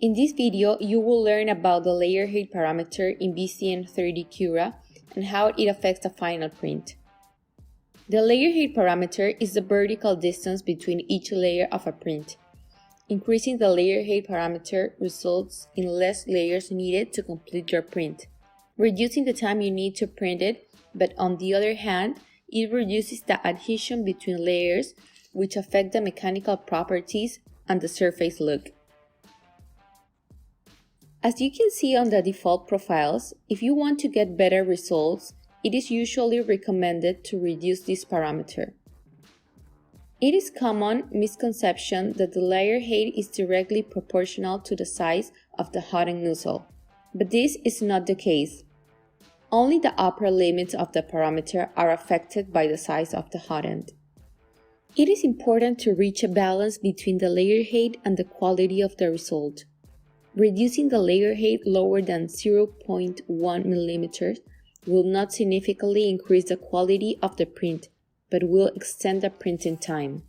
In this video, you will learn about the layer height parameter in BCN3D Cura and how it affects the final print. The layer height parameter is the vertical distance between each layer of a print. Increasing the layer height parameter results in less layers needed to complete your print, reducing the time you need to print it, but on the other hand, it reduces the adhesion between layers, which affect the mechanical properties and the surface look. As you can see on the default profiles, if you want to get better results, it is usually recommended to reduce this parameter. It is a common misconception that the layer height is directly proportional to the size of the hot end nozzle, but this is not the case. Only the upper limits of the parameter are affected by the size of the hot end. It is important to reach a balance between the layer height and the quality of the result. Reducing the layer height lower than 0.1 mm will not significantly increase the quality of the print, but will extend the printing time.